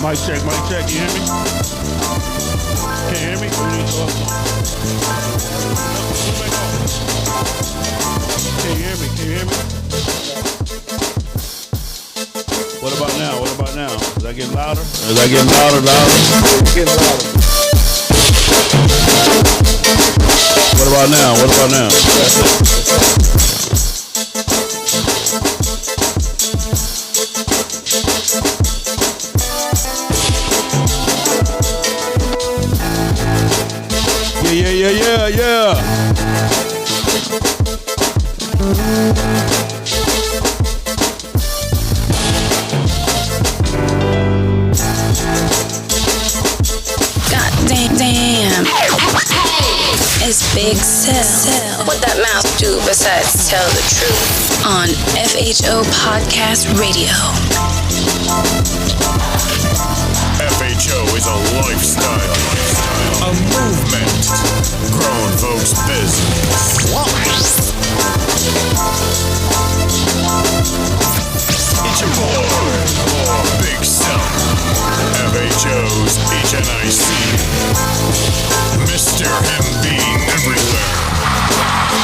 Mic check, mic check. You hear me? Can't hear me? Can't hear me? Can you hear me? What about now? What about now? Is that getting louder? Is that getting louder? It's getting louder. What about now? What about now? That's it. Yeah. God damn. It's Big Cell. What that mouth do besides tell the truth on FHO Podcast Radio. FHO is a lifestyle, a movement, grown folks business. It's your boy, Big Cell, FHO's HNIC, Mr. Him being everywhere.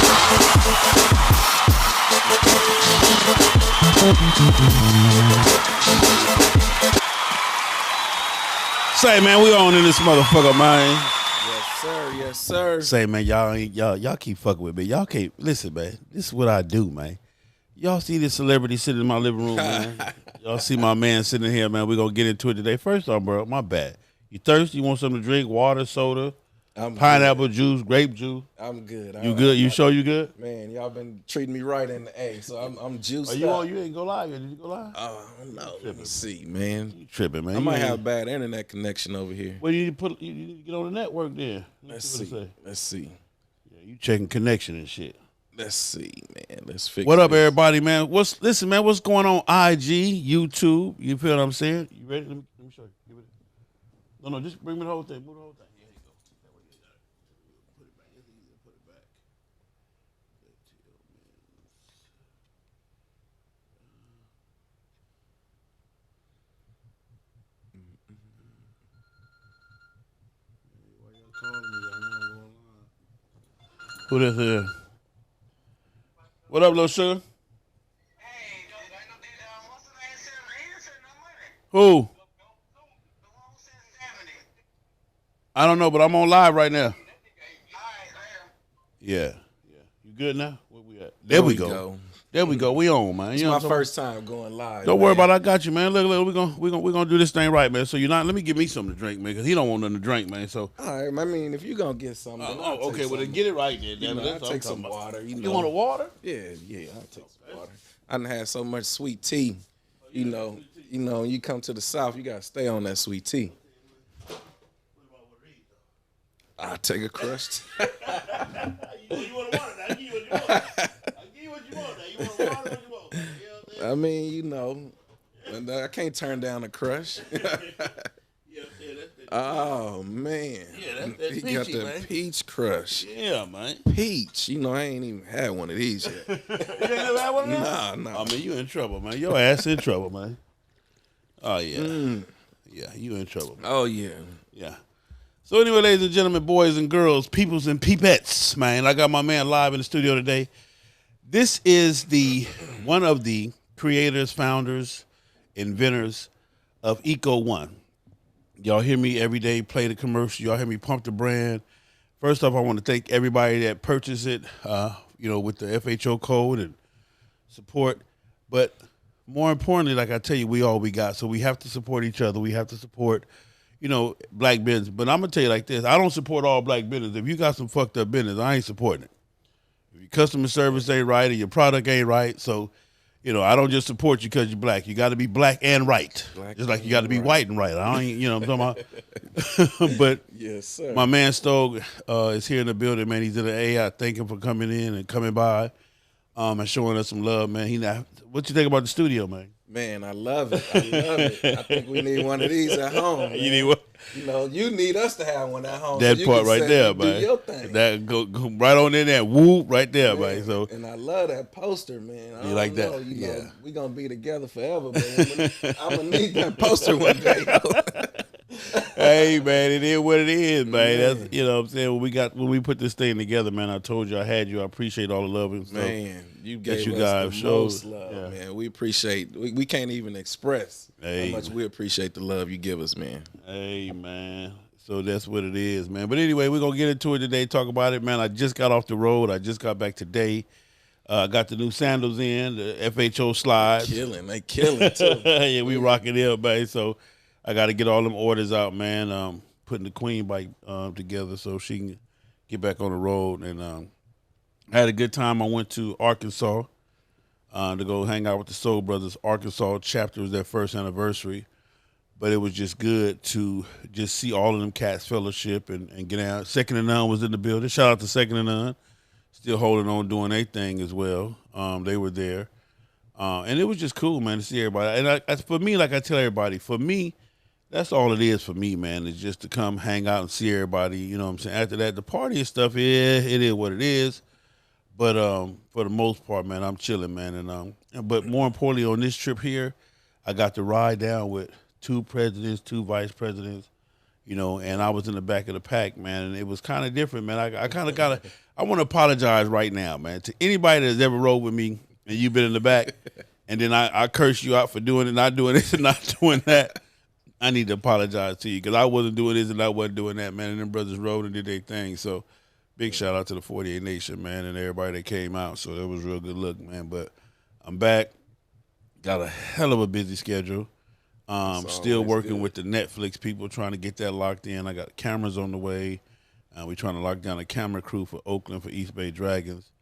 Say, man, we on in this motherfucker, man. Yes, sir. Yes, sir. Say, man, y'all keep fucking with me. Y'all can't listen, man. This is what I do, man. Y'all see this celebrity sitting in my living room, man. Y'all see my man sitting here, man. We're gonna get into it today. First off, bro, my bad. You thirsty? You want something to drink? Water, soda, pineapple juice, grape juice. I'm good. You good? You sure you good? Man, y'all been treating me right in the A, so I'm juiced Are you up. on? You ain't go live yet? Did you go live? Oh, no. Let me see, man. You tripping, man. I might have bad internet connection over here. Well, you need to get on the network then. Let's see. Yeah, you checking connection and shit. Let's see, man. Let's fix What up, this. everybody, man? Listen, man, what's going on? IG, YouTube. You feel what I'm saying? You ready? Let me show you. Give it. No, just bring me the whole thing. Move the whole thing. Here you go. Put it back. It's easy to put it back. Why y'all calling me? Y'all know I'm going live. Who this is? What up, little sugar? Hey, what's the name? He ain't sending no money. Who? The one who sent Damony. I don't know, but I'm on live right now. All right, Yeah. You good now? Where we at? There we go. There we go. We on, man. It's You know my what I'm first time going live. Don't worry man. about it. I got you, man. Look, we're gonna do this thing right, man. So let me give me something to drink, man, because he don't want nothing to drink, man. So All right, I mean, if you're going to get something. then I'll take okay, well then something. get it right then. You Damn it. know, That's I'll what I'm take some talking about. water. You want a water? Yeah, I'll take some water. I done had so much sweet tea. You know, you come to the South, you got to stay on that sweet tea. I'll take a crushed. You want a water? I give you what you want. I give you what you want. You want a water? What you want? I mean, and I can't turn down a crush. Oh, man. Yeah, that's he got peachy, the man. peach crush. Yeah, man. Peach. I ain't even had one of these yet. You ain't never had one of them? Nah. I mean, you in trouble, man. Your ass in trouble, man. Oh yeah. Yeah, you in trouble, man. Oh, yeah. Yeah. So anyway, ladies and gentlemen, boys and girls, peoples and peepettes, man, I got my man live in the studio today. This is one of the creators, founders, inventors of ECO1. Y'all hear me every day play the commercial. Y'all hear me pump the brand. First off, I want to thank everybody that purchased it, with the FHO code and support. But more importantly, like I tell you, we all we got. So we have to support each other. We have to support, black business. But I'm going to tell you like this. I don't support all black business. If you got some fucked up business, I ain't supporting it. If your customer service ain't right or your product ain't right, so, I don't just support you because you're black. You got to be black and right. Just like you got to be white and right. I ain't, I'm talking about. But Yes, sir. my man Stogg is here in the building, man. He's in the A. I thank him for coming in and coming by. and showing us some love, man. What you think about the studio, man? Man, I love it. I love it. I think we need one of these at home. Man. You need what? You know, you need us to have one at home. That so you part can right sit there, and man. Do your thing. That go right on in there, whoop, right there, man. So and I love that poster, man. You like that? Know, you Yeah. know, we gonna be together forever, man. I'm gonna need that poster one day. hey, man, it is what it is, man. That's, you know what I'm saying? When we put this thing together, man, I told you I had you. I appreciate all the love and stuff. Man, you gave you us guys the showed. most love, Yeah. man. We appreciate. We can't even express Hey, how much we appreciate the love you give us, man. Hey, man. So that's what it is, man. But anyway, we're going to get into it today, talk about it, man. I just got off the road. I just got back today. Got the new sandals in, the FHO slides. They killing too. Yeah, we rocking it up, man. So I got to get all them orders out, man. Putting the Queen bike together so she can get back on the road. And I had a good time. I went to Arkansas to go hang out with the Soul Brothers. Arkansas chapter was their first anniversary. But it was just good to just see all of them cats fellowship and get out. Second and None was in the building. Shout out to Second and None. Still holding on, doing their thing as well. They were there. And it was just cool, man, to see everybody. And for me, like I tell everybody, for me, that's all it is for me, man, is just to come hang out and see everybody. You know what I'm saying? After that, the party and stuff, yeah, it is what it is. But for the most part, man, I'm chilling, man. And but more importantly, on this trip here, I got to ride down with 2 presidents, 2 vice presidents, you know, and I was in the back of the pack, man, and it was kind of different, man. I kind of got to, I want to apologize right now, man, to anybody that's ever rode with me and you've been in the back, and then I curse you out for doing it, not doing this and not doing that. I need to apologize to you because I wasn't doing this and I wasn't doing that, man, and them brothers rode and did their thing. So big shout out to the 48 Nation, man, and everybody that came out. So that was real good look, man. But I'm back. Got a hell of a busy schedule. Still working good. with the Netflix people, trying to get that locked in. I got cameras on the way. We're trying to lock down a camera crew for Oakland for East Bay Dragons.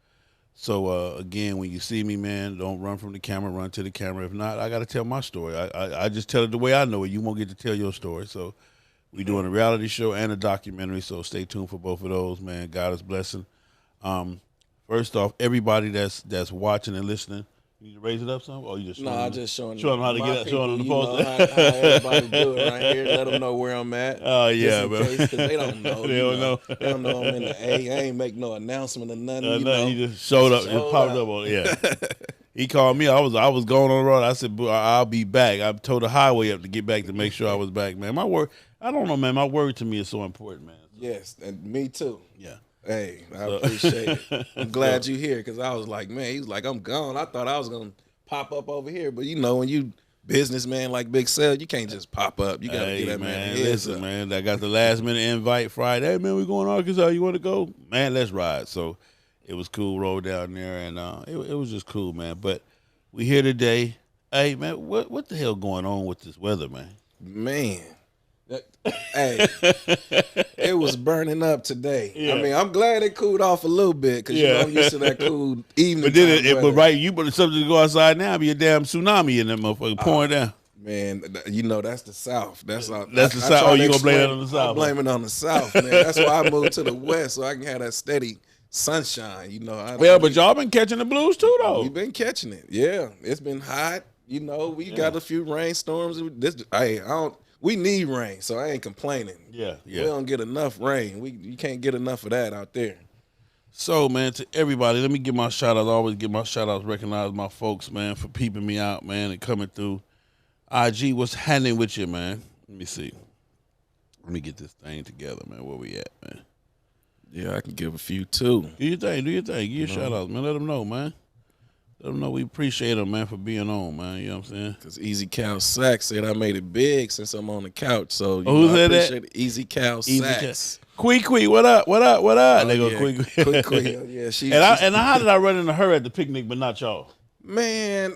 So, again, when you see me, man, don't run from the camera, run to the camera. If not, I got to tell my story. I just tell it the way I know it. You won't get to tell your story. So we're doing a reality show and a documentary, so stay tuned for both of those, man. God is blessing. First off, everybody that's watching and listening, you need to raise it up some? Or you just I'm just showing them how to my get it, showing them the people, post. how everybody do it right here. Let them know where I'm at. Oh, yeah, just in bro. case, 'cause they don't know. They don't know. They don't know I'm in the A. I ain't make no announcement or nothing. You No, know. he just showed up, just popped up on it. Yeah. He called me. I was going on the road. I said, "Bro, I'll be back." I told the highway up to get back to make sure I was back, man. My word, I don't know, man. My word to me is so important, man. Yes, and me too. Yeah. Hey, I appreciate it. I'm glad you're here because I was like, man, he was like, I'm gone. I thought I was going to pop up over here. But, you know, when you businessman like Big Cell, you can't just pop up. You got to get that man. Listen, man, I got the last minute invite Friday. Hey, man, we going to Arkansas. You want to go? Man, let's ride. So it was cool. Roll down there, and it was just cool, man. But we here today. Hey, man, what the hell going on with this weather, man? Man. Hey, it was burning up today. Yeah. I mean, I'm glad it cooled off a little bit because you know I'm used to that cool evening. But then, time but weather. right, you put something to go outside now, be a damn tsunami in that motherfucker pouring down. Man, you know that's the South. That's all. That's the South. try Oh, to you gonna blame explain- that on the South, I blame it on the South, man. That's why I moved to the West so I can have that steady sunshine. You know. Well, but y'all been catching the blues too, though. We've been catching it. Yeah, it's been hot. You know, we got a few rainstorms. We need rain, so I ain't complaining. Yeah. We don't get enough rain. You can't get enough of that out there. So, man, to everybody, let me give my shout-outs. I always give my shout-outs, recognize my folks, man, for peeping me out, man, and coming through. IG, what's happening with you, man? Let me see. Let me get this thing together, man. Where we at, man? Yeah, I can give a few, too. Do your thing. Give your shout-outs, man. Let them know, man. Let them know we appreciate them, man, for being on, man. You know what I'm saying? Because Easy Cow Sacks said I made it big since I'm on the couch. So, Who said that? I appreciate it. Easy Cow Sacks. Quee, what up? They go Quee. Quick. Yeah, And how did I run into her at the picnic, but not y'all? Man,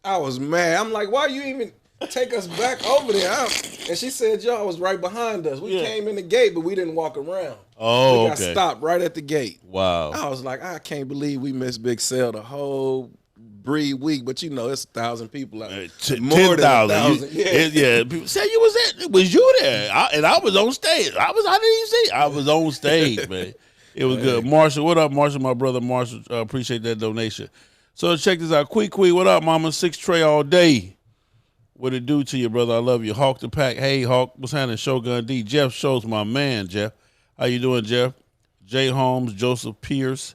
I was mad. I'm like, why you even take us back over there? And she said y'all was right behind us. We came in the gate, but we didn't walk around. Oh, we got stopped right at the gate. Wow. I was like, I can't believe we missed Big Cell the whole breed week. But you know, it's 1,000 people out. More than 1,000. Yeah. People say you was there. Was you there? I was on stage. I didn't even see. I was on stage, man. It was good. Marshall, what up, Marshall? My brother Marshall, appreciate that donation. So check this out. Quee, what up, mama? 6 tray all day. What it do to you, brother? I love you. Hawk the Pack. Hey, Hawk. What's happening? Shogun D. Jeff Shows, my man, Jeff. How you doing, Jeff? Jay Holmes, Joseph Pierce.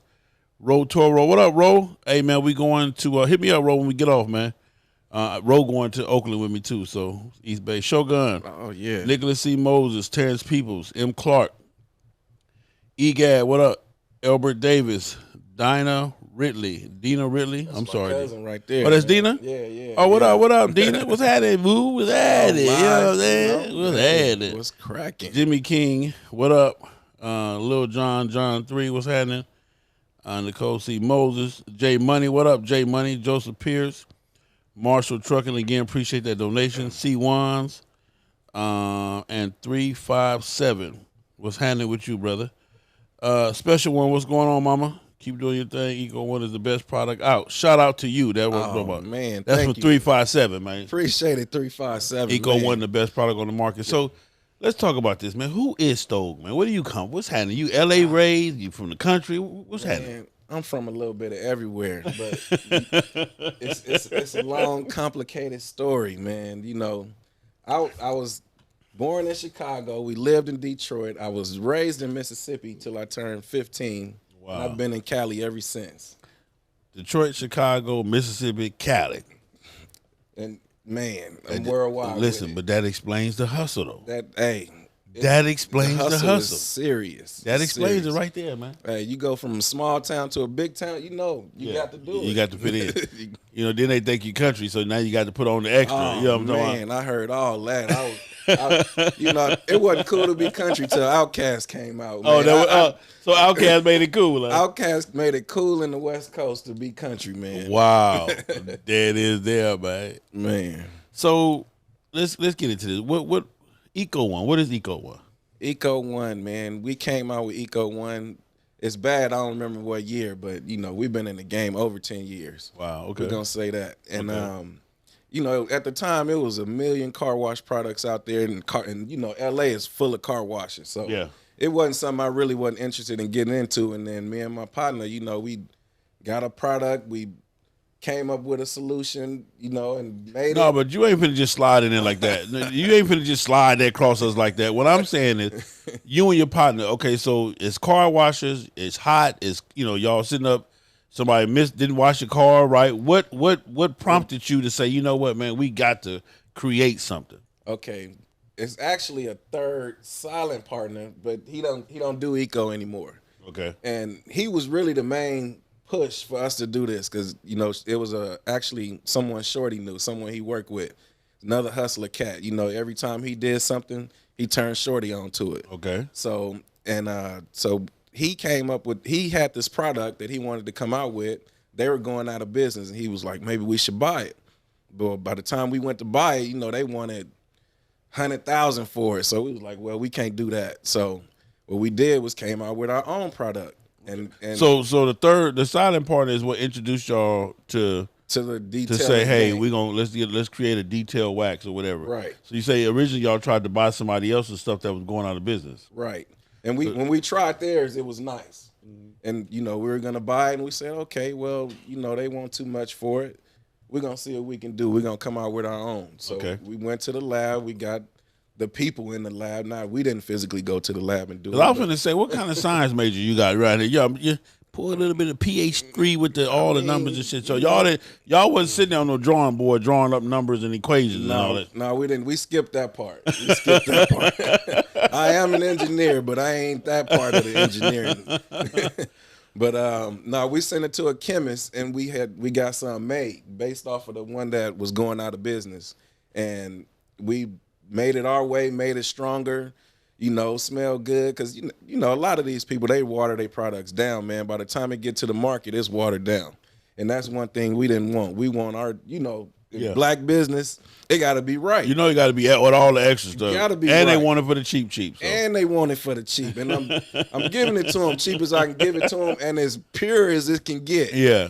Ro Toro. What up, Ro? Hey, man, we going to, hit me up, Ro, when we get off, man. Ro going to Oakland with me, too, so East Bay. Shogun. Oh, yeah. Nicholas C. Moses, Terrence Peoples, M. Clark. Egad, what up? Elbert Davis, Dina Ridley. That's I'm sorry. my cousin right there. Oh, that's man. Dina? Yeah. Oh, what up, Dina? What's happening, boo? What's happening? You know what I'm saying? What's happening? What's cracking? Jimmy King, what up? Lil John 3, what's happening? Nicole C. Moses, J Money, what up, J Money? Joseph Pierce, Marshall Trucking, again, appreciate that donation. C1s, and 357. What's happening with you, brother? Special one, what's going on, mama? Keep doing your thing. ECO1 is the best product out. Shout out to you. That's what I'm talking about. Man, that's thank for you. 357, man. Appreciate it, 357. ECO1, the best product on the market. So let's talk about this, man. Who is Stogg, man? Where do you come? What's happening? You LA raised? You from the country? What's happening? I'm from a little bit of everywhere, but it's a long, complicated story, man. You know, I was born in Chicago. We lived in Detroit. I was raised in Mississippi till I turned 15. Wow. And I've been in Cali ever since. Detroit, Chicago, Mississippi, Cali. And man, I'm worldwide. Listen, but that explains the hustle, though. That explains the hustle. Is serious. That explains serious. it right there, man. Hey, you go from a small town to a big town, you got to do it. You got to fit in. Then they think you country, so now you got to put on the extra. Oh, you know what I'm talking man, I heard all that. It wasn't cool to be country till Outkast came out. Man. So Outkast made it cool. Huh? Outkast made it cool in the West Coast to be country, man. Wow, there it is, there, man. Man. So let's get into this. What ECO1? What is ECO1? ECO1, man. We came out with ECO1. It's bad. I don't remember what year, but we've been in the game over 10 years. Wow. Okay. We're gonna say that, and okay. at the time it was 1 million car wash products out there, and LA is full of car washes, so yeah. It wasn't something I really wasn't interested in getting into. And then me and my partner, we got a product, we came up with a solution, and made it. No, but you ain't finna just slide in there like that. You ain't finna just slide that across us like that. What I'm saying is, you and your partner, okay, so it's car washers, it's hot, it's, y'all sitting up, somebody didn't wash your car, right? What prompted you to say, you know what, man, we got to create something? Okay. It's actually a third silent partner, but he don't do eco anymore. Okay. And he was really the main push for us to do this because, it was actually someone Shorty knew, someone he worked with, another hustler cat. Every time he did something, he turned Shorty onto it. Okay. So he came up with, he had this product that he wanted to come out with. They were going out of business, and he was like, maybe we should buy it. But by the time we went to buy it, they wanted 100,000 for it. So we was like, well, we can't do that. So what we did was came out with our own product. And so the silent partner is what introduced y'all to the detail, to say, hey, let's create a detail wax or whatever. Right. So you say originally y'all tried to buy somebody else's stuff that was going out of business. Right. And when we tried theirs, it was nice. And we were gonna buy it, and we said, okay, well, they want too much for it. We're going to see what we can do. We're going to come out with our own. So we went to the lab. We got the people in the lab. Now, we didn't physically go to the lab and do it. I was going to say, what kind of science major you got right here? You pour a little bit of pH3 with all the numbers and shit. So y'all wasn't sitting there on no drawing board drawing up numbers and equations and all that. No, we didn't. We skipped that part. I am an engineer, but I ain't that part of the engineering. But no, we sent it to a chemist, and we got something made based off of the one that was going out of business, and we made it our way, made it stronger, smell good, because a lot of these people, they water their products down, man. By the time it get to the market, it's watered down, and that's one thing we didn't want. We want our black business. It got to be right. You got to be with all the extra stuff. Gotta be and right. They want it for the cheap. So. And they want it for the cheap. And I'm giving it to them cheap as I can give it to them, and as pure as it can get. Yeah.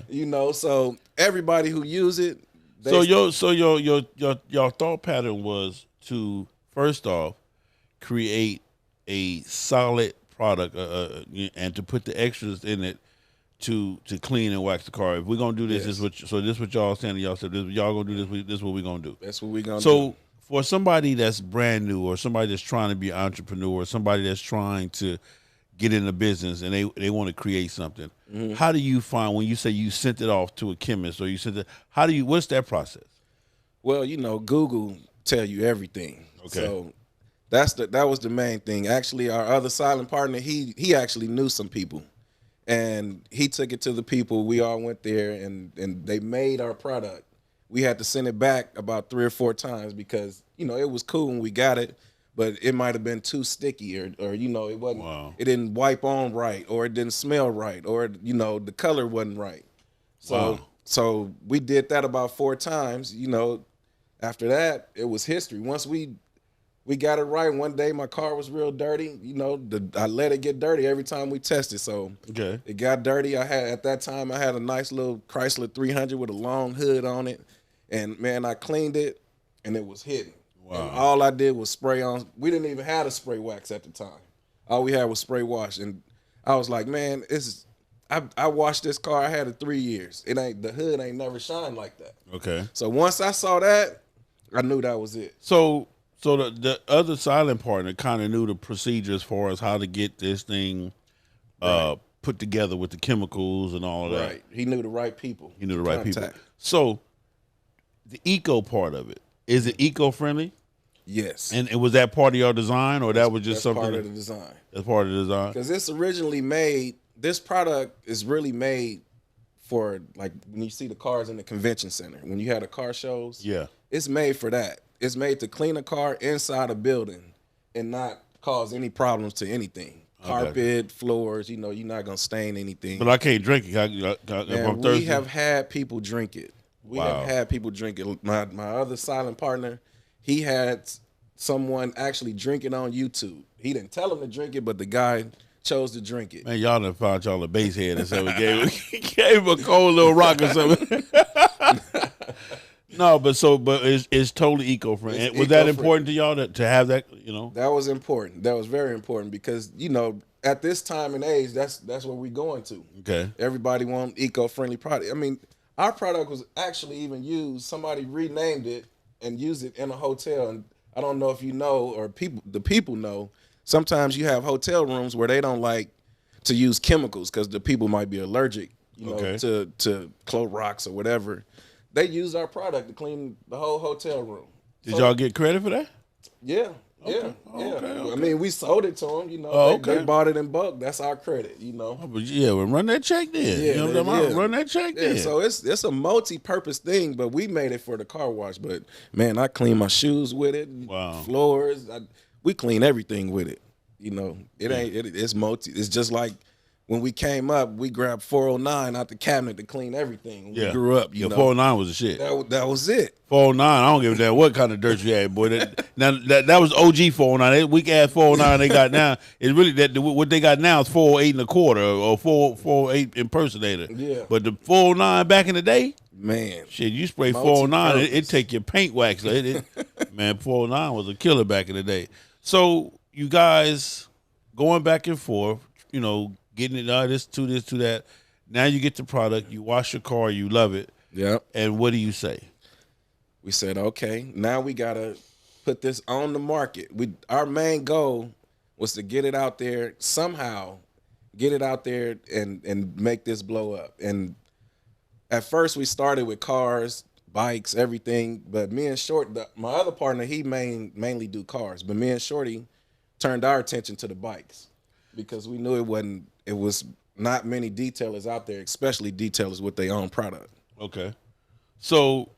So everybody who use it. Your thought pattern was to first off create a solid product and to put the extras in it to clean and wax the car. If we're gonna do this, Yes. this is what y'all saying. Y'all said this, y'all gonna do this. This is what we're gonna do. That's what we gonna do. So for somebody that's brand new, or somebody that's trying to be an entrepreneur, or somebody that's trying to get in the business and they want to create something, how do you find, when you say you sent it off to a chemist or you sent it, what's that process? Well, Google tell you everything. Okay. So that was the main thing. Actually, our other silent partner, he actually knew some people, and he took it to the people. We all went there, and they made our product. We had to send it back about 3 or 4 times because it was cool when we got it, but it might have been too sticky, or it wasn't. Wow. It didn't wipe on right, or it didn't smell right, or the color wasn't right. So we did that about 4 times. After that, it was history. Once we got it right, one day my car was real dirty. I let it get dirty every time we tested. So Okay. it got dirty. At that time I had a nice little Chrysler 300 with a long hood on it, and man, I cleaned it, and it was hidden. Wow. And all I did was spray on. We didn't even have a spray wax at the time. All we had was spray wash, and I was like, man, I washed this car. I had it 3 years. The hood ain't never shined like that. Okay. So once I saw that, I knew that was it. So the other silent partner kind of knew the procedure as far as how to get this thing put together with the chemicals and all of that. Right. He knew the right people. He knew the right people. Contact. So the eco part of it, is it eco-friendly? Yes. And was that part of your design, or that was just That's something? part of the design. That's part of the design? Because it's originally made, this product is really made for, like, when you see the cars in the convention center, when you had the car shows. Yeah. It's made for that. It's made to clean a car inside a building and not cause any problems to anything. Carpet, floors, you're not going to stain anything. But I can't drink it. If I'm thirsty. We have had people drink it. We Wow. have had people drink it. My other silent partner, he had someone actually drink it on YouTube. He didn't tell him to drink it, but the guy chose to drink it. Man, y'all done found y'all a base head and said we gave him a cold little rock or something. No, but it's totally eco-friendly. It's Was that eco-friendly. important to y'all to have that? That was important. That was very important because at this time and age, that's what we're going to. Okay. Everybody want eco-friendly product. I mean, our product was actually even used. Somebody renamed it and used it in a hotel. And I don't know if you know, or the people know. Sometimes you have hotel rooms where they don't like to use chemicals because the people might be allergic, to Clorox or whatever. They used our product to clean the whole hotel room. Did y'all get credit for that? Yeah. Okay. I mean, we sold it to them. Okay. They bought it in bulk. That's our credit. Oh, but yeah, well, run that check then. Yeah, you know what I'm talking yeah. about? Run that check Yeah, then. so it's a multi-purpose thing, but we made it for the car wash. But man, I clean my shoes with it. Wow. Floors, we clean everything with it. It's multi. It's just like when we came up, we grabbed 409 out the cabinet to clean everything. When we grew up, 409 was the shit. That was it. 409, I don't give a damn what kind of dirt you had, boy. That was OG 409. We add 409 they got now. It's really what they got now is 408 and a quarter or 408 impersonator. Yeah. But the 409 back in the day, Man, shit, you spray 409, Multi-purpose. it take your paint wax. Man, 409 was a killer back in the day. So you guys going back and forth, getting it this to that. Now you get the product, you wash your car, you love it. Yep. And what do you say? We said, okay, now we gotta put this on the market. Our main goal was to get it out there somehow, and make this blow up. And at first we started with cars, bikes, everything. But me and my other partner, he mainly do cars. But me and Shorty turned our attention to the bikes because we knew it was not many detailers out there, especially detailers with their own product. Okay. So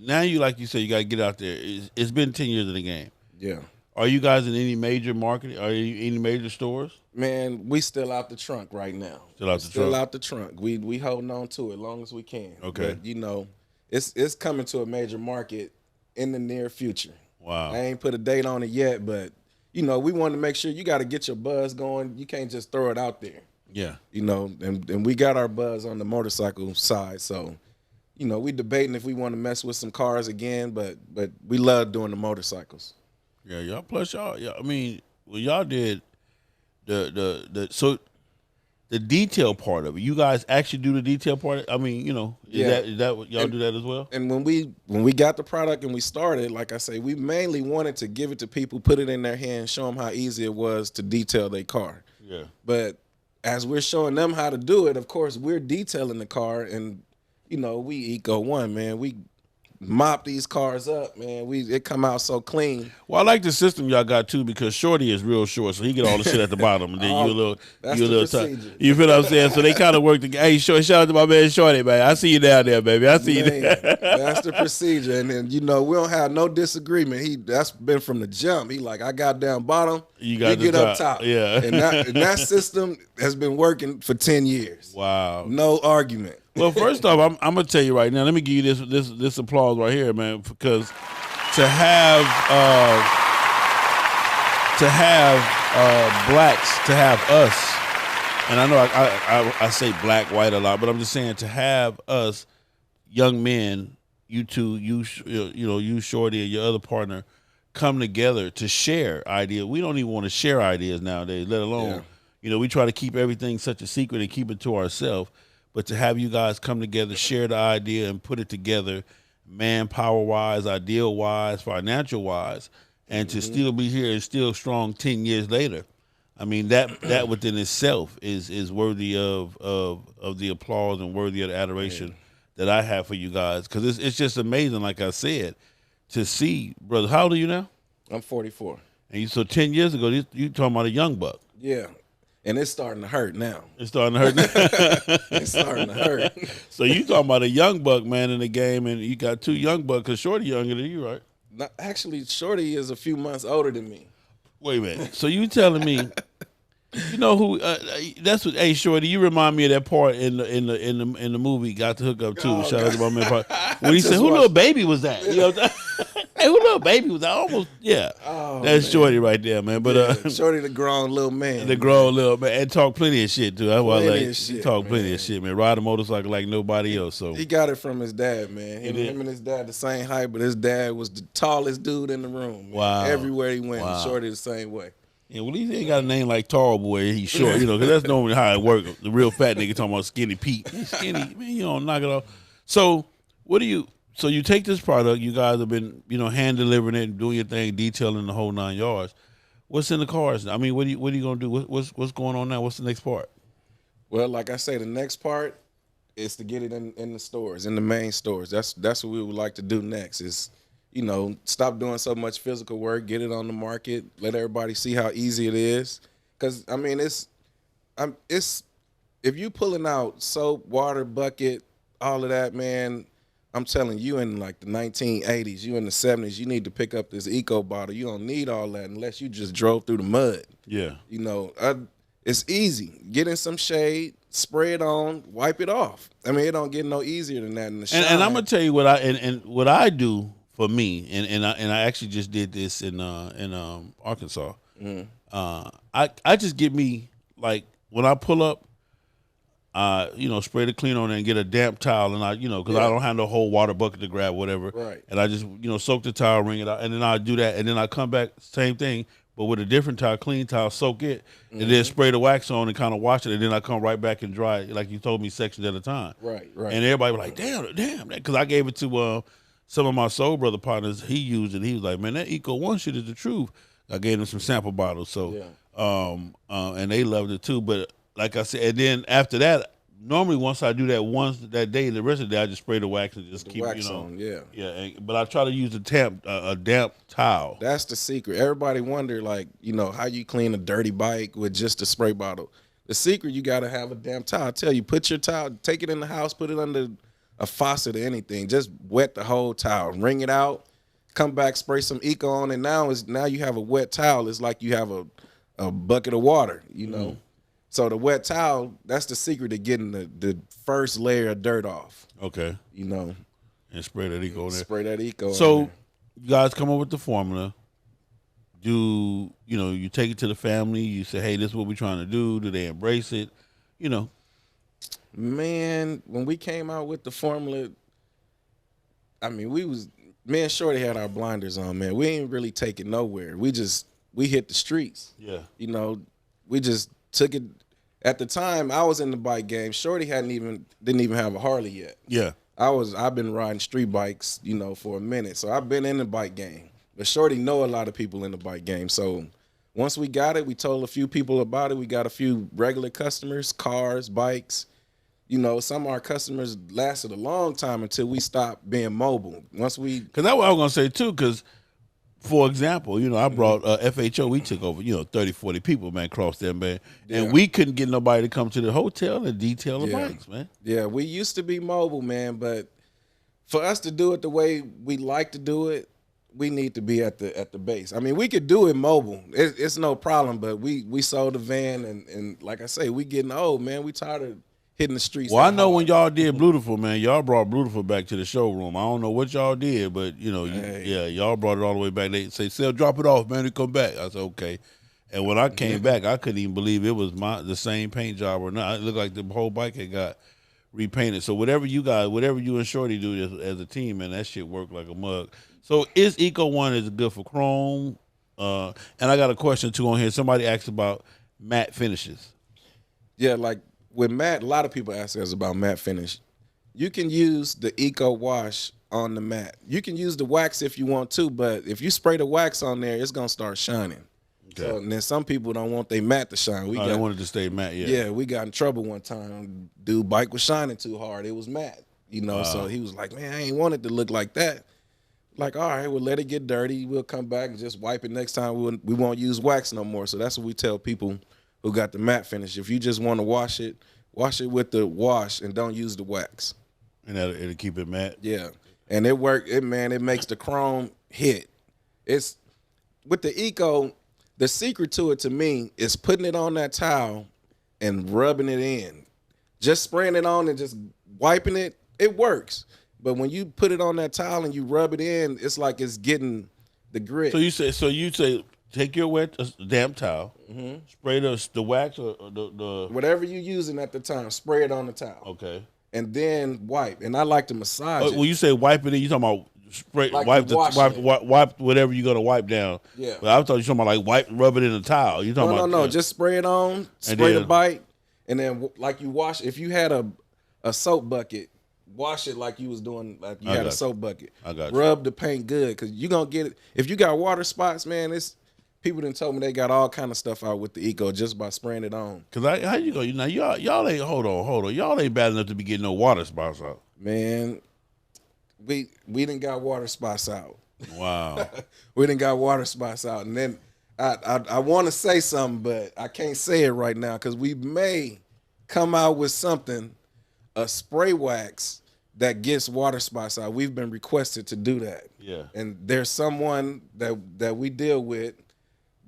now like you said, you got to get out there. It's been 10 years in the game. Yeah. Are you guys in any major market? Are you in any major stores? Man, we still out the trunk right now. Still out the trunk. We holding on to it as long as we can. Okay. But, it's coming to a major market in the near future. Wow. I ain't put a date on it yet, but, we want to make sure you got to get your buzz going. You can't just throw it out there. Yeah. And we got our buzz on the motorcycle side. So, we debating if we want to mess with some cars again, but we love doing the motorcycles. Yeah, y'all. Plus, y'all. Yeah, I mean, well, y'all did so the detail part of it. You guys actually do the detail part. I mean, is that what y'all do that as well? And when we got the product and we started, like I say, we mainly wanted to give it to people, put it in their hands, show them how easy it was to detail their car. Yeah. But as we're showing them how to do it, of course, we're detailing the car, and we ECO1, man. We mop these cars up, man. It come out so clean. Well, I like the system y'all got too, because Shorty is real short, so he get all the shit at the bottom, and then that's you a the little procedure. You feel what I'm saying? So they kind of work together. Hey, shout out to my man Shorty, man. I see you down there, baby. I see you there. That's the procedure, and then we don't have no disagreement. That's been from the jump. He like, I got down bottom, you get up top. Yeah, and that system has been working for 10 years. Wow, no argument. Well, first off, I'm gonna tell you right now. Let me give you this applause right here, man, because to have blacks, to have us, and I know I say black, white a lot, but I'm just saying to have us young men, you two, you Shorty and your other partner, come together to share ideas. We don't even want to share ideas nowadays, let alone we try to keep everything such a secret and keep it to ourselves. But to have you guys come together, share the idea, and put it together, manpower-wise, ideal-wise, financial-wise, and to still be here and still strong 10 years later, I mean that within itself is worthy of the applause and worthy of the adoration that I have for you guys, because it's just amazing, like I said, to see, brother. How old are you now? I'm 44. And so 10 years ago, you talking about a young buck. Yeah. And it's starting to hurt now. It's starting to hurt now. It's starting to hurt. So you talking about a young buck, man, in the game, and you got two young bucks, because Shorty younger than you, right? No, actually, Shorty is a few months older than me. Wait a minute. So you telling me, you know who? That's what. Hey, Shorty, you remind me of that part in the movie. Got to hook up too. Shout out to my man. When he said, "Who little baby was that?" You know what I'm saying? Hey, who little baby was that? Almost, yeah. Oh, that's man. Shorty right there, man. But Shorty, the grown little man. The grown little man, and talk plenty of shit too. That's why he talk plenty of shit, man. Ride a motorcycle like nobody else. So he got it from his dad, man. Him and his dad the same height, but his dad was the tallest dude in the room. Man. Wow. Everywhere he went, Shorty the same way. Yeah, well, he ain't got a name like Tall Boy. He's short, because that's normally how it works. The real fat nigga talking about Skinny Pete. He's skinny, man. You don't knock it off. So So you take this product. You guys have been, hand delivering it, doing your thing, detailing the whole 9 yards. What's in the cars? I mean, what are you gonna do? What's going on now? What's the next part? Well, like I say, the next part is to get it in the stores, in the main stores. That's what we would like to do next. Is stop doing so much physical work, get it on the market, let everybody see how easy it is. Because I mean, it's if you pulling out soap, water, bucket, all of that, man. I'm telling you, in like the 1980s, you in the 70s, you need to pick up this Eco bottle. You don't need all that unless you just drove through the mud. Yeah. It's easy. Get in some shade, spray it on, wipe it off. I mean, it don't get no easier than that in the shine. And I'm gonna tell you what what I do for me, and I actually just did this in Arkansas. Mm-hmm. I just get me, like, when I pull up, spray the clean on it and get a damp towel, and because I don't have no whole water bucket to grab, whatever. Right. And I just, soak the towel, wring it out, and then I do that, and then I come back, same thing, but with a different towel, clean towel, soak it, and then spray the wax on and kind of wash it, and then I come right back and dry it, like you told me, sections at a time. Right. And everybody was like, damn, because I gave it to some of my soul brother partners. He used it. He was like, man, that ECO1 shit is the truth. I gave him some sample bottles, so and they loved it too. But like I said, and then after that, normally once I do that once that day, the rest of the day I just spray the wax and just keep wax on. Yeah. But I try to use a damp towel. That's the secret. Everybody wonder, like, how you clean a dirty bike with just a spray bottle. The secret, you got to have a damp towel. I tell you, put your towel, take it in the house, put it under a faucet or anything. Just wet the whole towel, wring it out, come back, spray some Eco on it. Now you have a wet towel. It's like you have a bucket of water, Mm-hmm. So the wet towel, that's the secret to getting the first layer of dirt off. Okay. And spray that Eco in there. Spray that Eco So in there. you guys come up with the formula. You take it to the family, you say, hey, this is what we're trying to do. Do they embrace it? Man, when we came out with the formula, I mean, me and Shorty had our blinders on, man. We ain't really take it nowhere. We hit the streets. Yeah. we just took it. At the time, I was in the bike game. Shorty didn't even have a Harley yet. Yeah. I've been riding street bikes, for a minute. So I've been in the bike game. But Shorty know a lot of people in the bike game. So once we got it, we told a few people about it. We got a few regular customers, cars, bikes. Some of our customers lasted a long time until we stopped being mobile. Because that's what I was going to say, too, because, for example, I brought FHO. We took over, 30, 40 people, man, across there, man. Yeah. And we couldn't get nobody to come to the hotel and detail the bikes, man. Yeah, we used to be mobile, man, but for us to do it the way we like to do it, we need to be at the base. I mean, we could do it mobile. It's no problem, but we sold the van, and like I say, we getting old, man. We tired of hitting the streets. Well, I know when y'all did Beautiful, man, y'all brought Beautiful back to the showroom. I don't know what y'all did, but, y'all brought it all the way back. They say, Sel, drop it off, man, and come back. I said, okay. And when I came back, I couldn't even believe it was the same paint job or not. It looked like the whole bike had got repainted. So whatever you and Shorty do as a team, man, that shit worked like a mug. So is ECO1 is good for chrome? And I got a question, too, on here. Somebody asked about matte finishes. Yeah, like, with matte, a lot of people ask us about matte finish. You can use the Eco Wash on the matte. You can use the wax if you want to, but if you spray the wax on there, it's gonna start shining. Okay. So, and then some people don't want their matte to shine. They wanted to stay matte, yeah. Yeah, we got in trouble one time. Dude, bike was shining too hard. It was matte, Wow. So he was like, man, I ain't want it to look like that. Like, all right, we'll let it get dirty. We'll come back and just wipe it next time. We won't use wax no more. So that's what we tell people who got the matte finish. If you just want to wash it with the wash and don't use the wax. And it'll keep it matte? Yeah. And it worked. It makes the chrome hit. It's with the Eco, the secret to it to me is putting it on that towel and rubbing it in. Just spraying it on and just wiping it, it works. But when you put it on that towel and you rub it in, it's like it's getting the grit. So you say take your wet damp towel, spray the wax or the whatever you're using at the time, spray it on the towel. Okay. And then wipe. And I like to massage it. When you say wipe it, you talking about spray, like wipe whatever you're gonna wipe down. Yeah. But I thought you talking about like rub it in a towel. You talking about no, just spray it on, spray the bite, and then like you wash. If you had a soap bucket, wash it like you was doing, like you had a soap bucket. I got you. Rub the paint good, because you're going to get it. If you got water spots, man, people done told me they got all kind of stuff out with the Eco just by spraying it on. Because how you go? Y'all ain't, hold on. Y'all ain't bad enough to be getting no water spots out. Man, we done got water spots out. Wow. We done got water spots out. And then I want to say something, but I can't say it right now because we may come out with something, a spray wax that gets water spots out. We've been requested to do that. Yeah. And there's someone that we deal with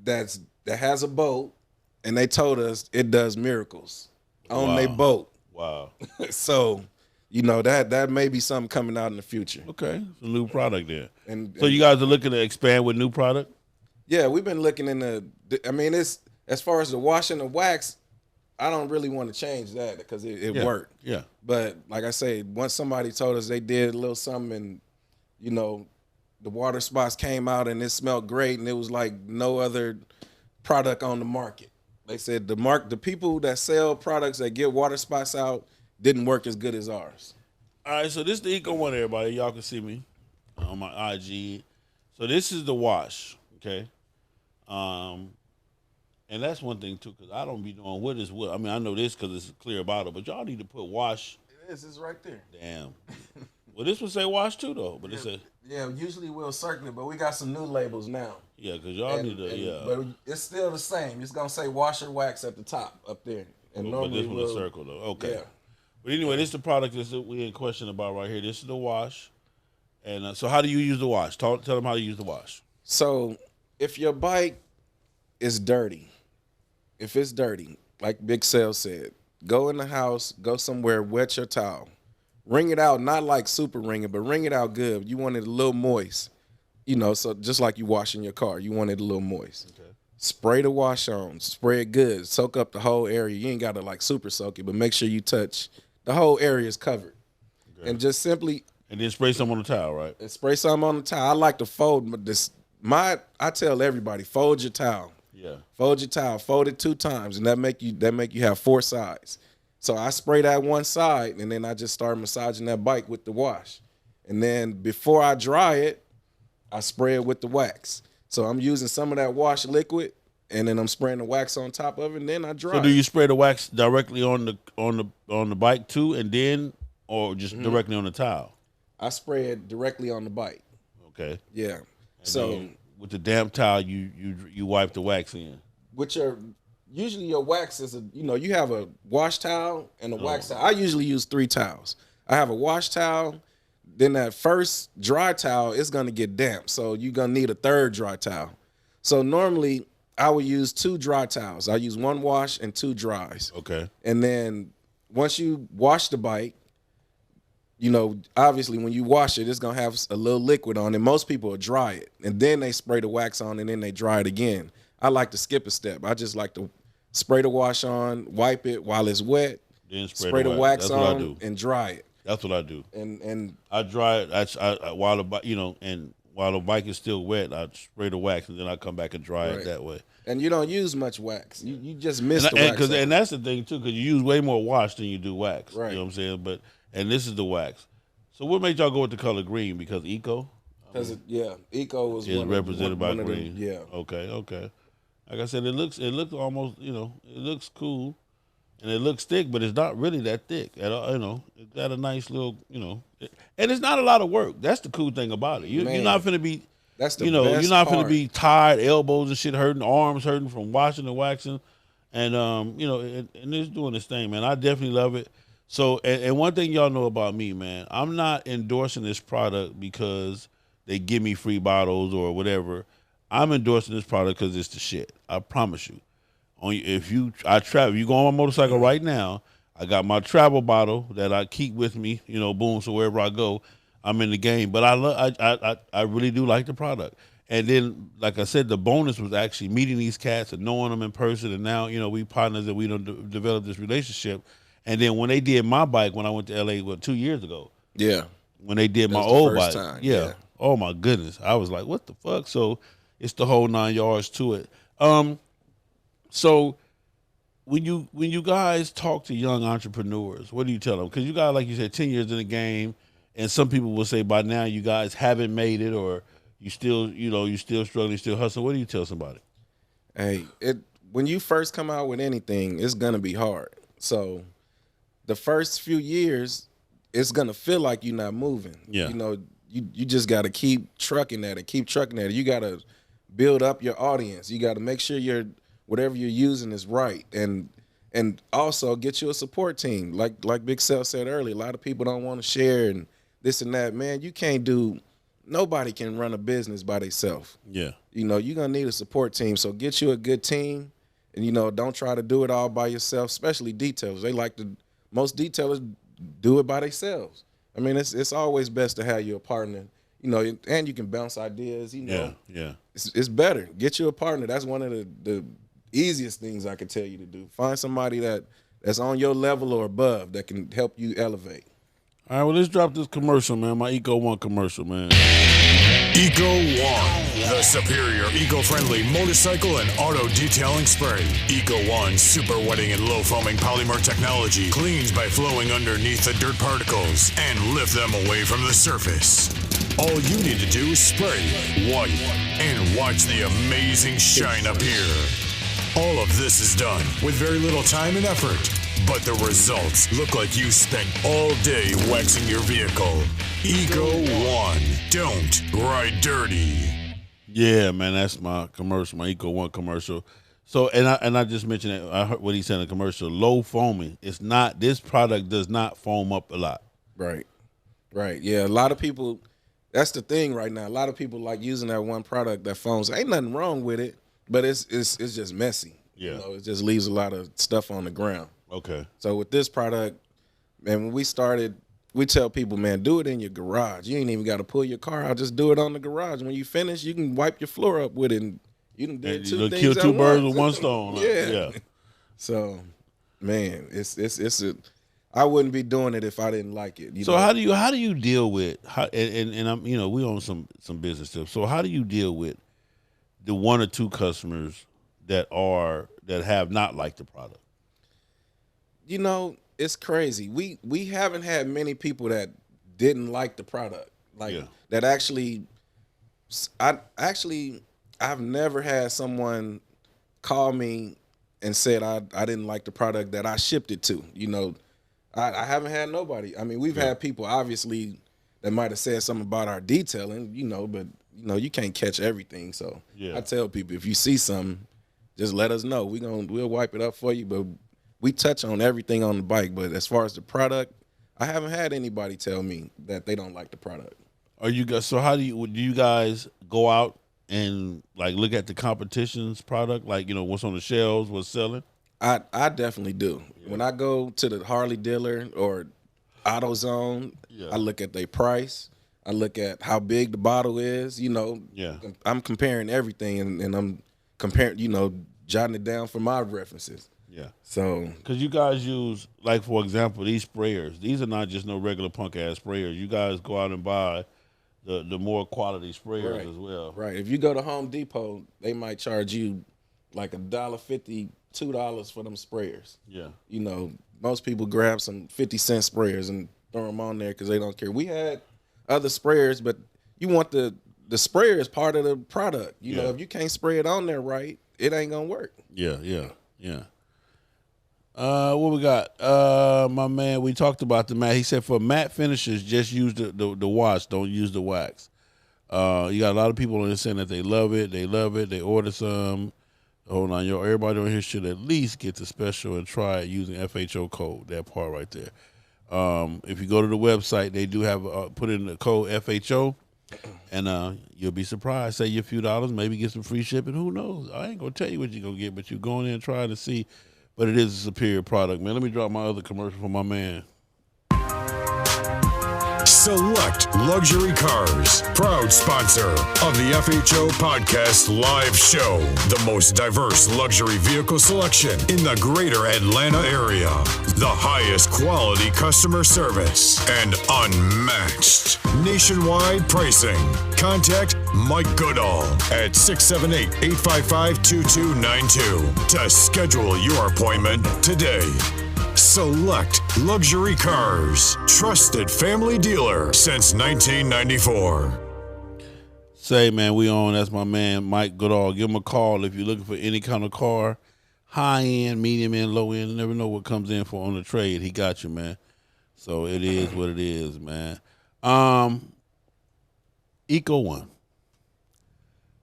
that has a boat, and they told us it does miracles on their boat. Wow. So, that may be something coming out in the future. Okay. It's a new product there. So you guys are looking to expand with new product? Yeah, we've been looking it's as far as the washing the wax, I don't really want to change that because it worked. Yeah. But like I say, once somebody told us they did a little something and, the water spots came out and it smelled great and it was like no other product on the market. They said the people that sell products that get water spots out didn't work as good as ours. All right, so this is the ECO1, everybody. Y'all can see me on my IG. So this is the wash, okay? And that's one thing, too, because I don't be knowing what is what. I mean, I know this because it's a clear bottle, but y'all need to put wash. It is. It's right there. Damn. Well, this would say wash, too, though. But it's usually we'll circle it, but we got some new labels now. Yeah, because y'all need to, But it's still the same. It's going to say wash or wax at the top up there. And but this one is circle, though. Okay. Yeah. But anyway, this is the product that we in question about right here. This is the wash. And so how do you use the wash? Tell them how to use the wash. So if your bike is dirty, if it's dirty, like Big Sale said, go in the house, go somewhere, wet your towel. Wring it out, not like super wring it, but wring it out good. You want it a little moist. So just like you washing your car, you want it a little moist. Okay. Spray the wash on. Spray it good. Soak up the whole area. You ain't got to like super soak it, but make sure you touch. The whole area is covered. Okay. And just simply... And then spray some on the towel, right? And spray some on the towel. I like to fold, but I tell everybody, fold your towel. Yeah. Fold your towel, fold it 2 times, and that make you have 4 sides. So I spray that one side, and then I just start massaging that bike with the wash. And then before I dry it, I spray it with the wax. So I'm using some of that wash liquid, and then I'm spraying the wax on top of it, and then I dry. So do you spray the wax directly on the bike too, and then, or just directly on the towel? I spray it directly on the bike. Okay. Yeah. And so then with the damp towel, you wipe the wax in. with usually your wax is you have a wash towel and a wax towel. I usually use 3 towels. I have a wash towel, then that first dry towel is gonna get damp, so you're gonna need a 3rd dry towel. So normally I would use 2 dry towels. I use 1 wash and 2 dries. Okay. And then once you wash the bike, obviously when you wash it, it's gonna have a little liquid on it. Most people will dry it, and then they spray the wax on, and then they dry it again. I like to skip a step. I just like to spray the wash on, wipe it while it's wet, Then spray the wax That's what I on, do. and dry it. That's what I do. And I dry it. I while the bike is still wet, I spray the wax, and then I come back and dry it Right. that way. and you don't use much wax. You just miss the wax. And that's the thing too, because you use way more wash than you do wax. Right. You know what I'm saying? And this is the wax. So what made y'all go with the color green? Because Eco Because Eco was is one represented by one of green. yeah. Okay. Like I said, it looks almost, it looks cool, and it looks thick, but it's not really that thick at all. It got a nice little, and it's not a lot of work. That's the cool thing about it. You're Man, not finna be, That's the you're best not part. finna be tired, elbows and shit hurting, arms hurting from washing and waxing, and and it's doing its thing, man. I definitely love it. So, and one thing y'all know about me, man, I'm not endorsing this product because they give me free bottles or whatever. I'm endorsing this product because it's the shit. I promise you. If you go on my motorcycle right now, I got my travel bottle that I keep with me, boom, so wherever I go, I'm in the game. But I really do like the product. And then, like I said, the bonus was actually meeting these cats and knowing them in person. And now, we partners that we don't develop this relationship. And then when they did my bike, when I went to LA, 2 years ago, Yeah. when they did my was the old first bike, time, yeah. yeah. Oh my goodness, I was like, what the fuck? So it's the whole 9 yards to it. So when you guys talk to young entrepreneurs, what do you tell them? Because you got, like you said, 10 years in the game, and some people will say by now you guys haven't made it, or you still struggling, you still hustling. What do you tell somebody? Hey, when you first come out with anything, it's gonna be hard. So the first few years, it's gonna feel like you're not moving. Yeah. You just gotta keep trucking at it, You gotta build up your audience. You gotta make sure whatever you're using is right. And also get you a support team. Like Big Sel said earlier, a lot of people don't want to share and this and that. Man, nobody can run a business by themselves. Yeah. You're gonna need a support team. So get you a good team, and don't try to do it all by yourself, especially detailers. Most detailers do it by themselves. I mean, it's always best to have you a partner, and you can bounce ideas, Yeah. It's better. Get you a partner. That's one of the easiest things I could tell you to do. Find somebody that's on your level or above that can help you elevate. All right, well, let's drop this commercial, man. My ECO1 commercial, man. ECO1, the superior eco-friendly motorcycle and auto detailing spray. ECO1 super wetting and low foaming polymer technology cleans by flowing underneath the dirt particles and lift them away from the surface. All you need to do is spray, wipe, and watch the amazing shine appear. All of this is done with very little time and effort, but the results look like you spent all day waxing your vehicle. ECO1, don't ride dirty. Yeah, man, that's my commercial, my ECO1 commercial. So, and I just mentioned it. I heard what he said in the commercial. Low foaming. This product does not foam up a lot. Right. Yeah, a lot of people. That's the thing right now. A lot of people like using that one product that foams. Ain't nothing wrong with it, but it's just messy. Yeah. It just leaves a lot of stuff on the ground. Okay. So with this product, man, when we started, we tell people, man, do it in your garage. You ain't even got to pull your car out. Just do it on the garage. When you finish, you can wipe your floor up with it. And you can do And two you things kill at two birds once. with one stone. Yeah. So, man, I wouldn't be doing it if I didn't like it. So how do you deal with and I'm we own some business stuff. So how do you deal with the one or two customers that have not liked the product? You know, it's crazy. We haven't had many people that didn't like the product. That actually, I've never had someone call me and said I didn't like the product that I shipped it to. You know, I haven't had nobody. I mean, we've had people obviously that might have said something about our detailing, you know, but you know, you can't catch everything. So I tell people, if you see something, just let us know. We'll wipe it up for you. But we touch on everything on the bike. But as far as the product, I haven't had anybody tell me that they don't like the product. Are you guys? So how do you guys go out and like look at the competition's product? Like, you know, what's on the shelves, what's selling? I definitely do. Yeah. When I go to the Harley dealer or AutoZone, I look at their price. I look at how big the bottle is. You know, I'm comparing everything, and I'm comparing, you know, jotting it down for my references. Yeah. So, because you guys use, like, for example, these sprayers. These are not just no regular punk ass sprayers. You guys go out and buy the more quality sprayers as well. Right. If you go to Home Depot, they might charge you like $1.50, $2 for them sprayers. Yeah. You know, most people grab some 50-cent sprayers and throw them on there because they don't care. We had other sprayers, but you want the sprayer is part of the product. You know, if you can't spray it on there right, it ain't gonna work. Yeah. What we got? My man, we talked about the matte. He said for matte finishes, just use the wash. Don't use the wax. You got a lot of people on this saying that they love it. They order some. Hold on, everybody on here should at least get the special and try it using FHO code. That part right there. If you go to the website, they do have put in the code FHO, and you'll be surprised. Save you a few dollars, maybe get some free shipping. Who knows? I ain't gonna tell you what you're gonna get, but you go in there and try to see. But it is a superior product, man. Let me drop my other commercial for my man. Select Luxury Cars, proud sponsor of the FHO Podcast Live Show. The most diverse luxury vehicle selection in the greater Atlanta area. The highest quality customer service and unmatched nationwide pricing. Contact Mike Goodall at 678-855-2292 to schedule your appointment today. Select Luxury Cars, trusted family dealer since 1994. Say, man, we on. That's my man, Mike Goodall. Give him a call if you're looking for any kind of car, high end, medium end, low end. You never know what comes in for on the trade. He got you, man. So it is what it is, man. ECO1.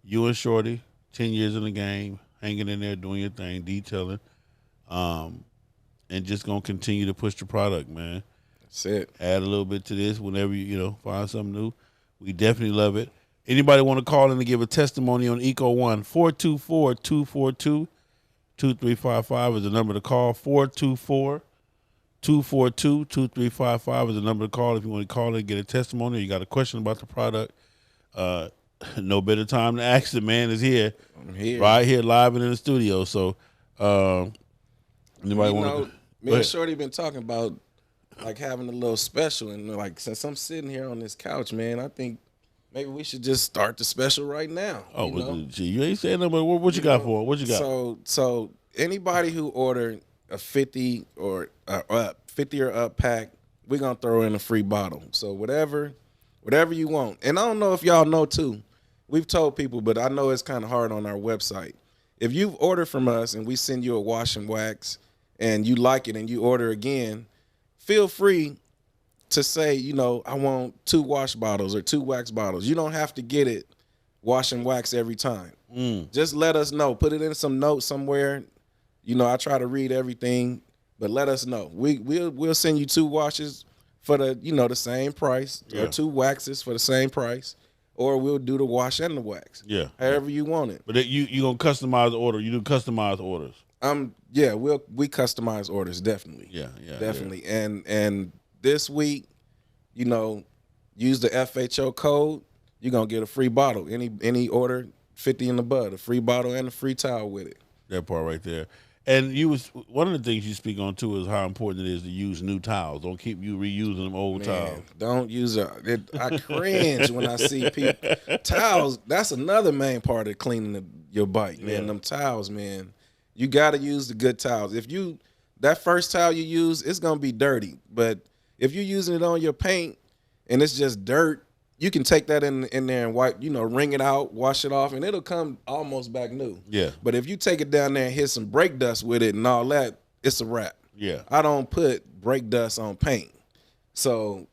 You and Shorty, 10 years in the game, hanging in there, doing your thing, detailing. And just gonna continue to push the product, man. That's it. Add a little bit to this whenever you find something new. We definitely love it. Anybody want to call in and give a testimony on ECO1? 424-242-2355 is the number to call. 424-242-2355 is the number to call if you want to call in and get a testimony or you got a question about the product. No better time to ask it, man. Is here. I'm here. Right here live and in the studio. So anybody want to? Me and Shorty been talking about like having a little special, and like since I'm sitting here on this couch, man, I think maybe we should just start the special right now. Oh, gee, you ain't saying nothing. What you got for? What you got? So anybody who ordered a 50 or up pack, we're gonna throw in a free bottle. So whatever you want. And I don't know if y'all know too. We've told people, but I know it's kind of hard on our website. If you've ordered from us and we send you a wash and wax and you like it and you order again, feel free to say, I want 2 wash bottles or 2 wax bottles. You don't have to get it wash and wax every time. Just let us know. Put it in some notes somewhere. I try to read everything, but let us know. We'll send you 2 washes for the same price, or 2 waxes for the same price. Or we'll do the wash and the wax. Yeah. However you want it. But you gonna customize the order. You do customized orders. We customize orders, definitely. Yeah, definitely. Yeah. And this week, use the FHO code, you're gonna get a free bottle. Any order 50 and above, a free bottle and a free towel with it. That part right there. And one of the things you speak on too is how important it is to use new towels. Don't keep you reusing them old towels. Don't use I cringe when I see people towels. That's another main part of cleaning your bike, man. Yeah. Them towels, man. You got to use the good towels. If that first towel you use, it's gonna be dirty. But if you're using it on your paint and it's just dirt, you can take that in there and wipe, wring it out, wash it off, and it'll come almost back new. Yeah. But if you take it down there and hit some brake dust with it and all that, it's a wrap. Yeah. I don't put brake dust on paint. So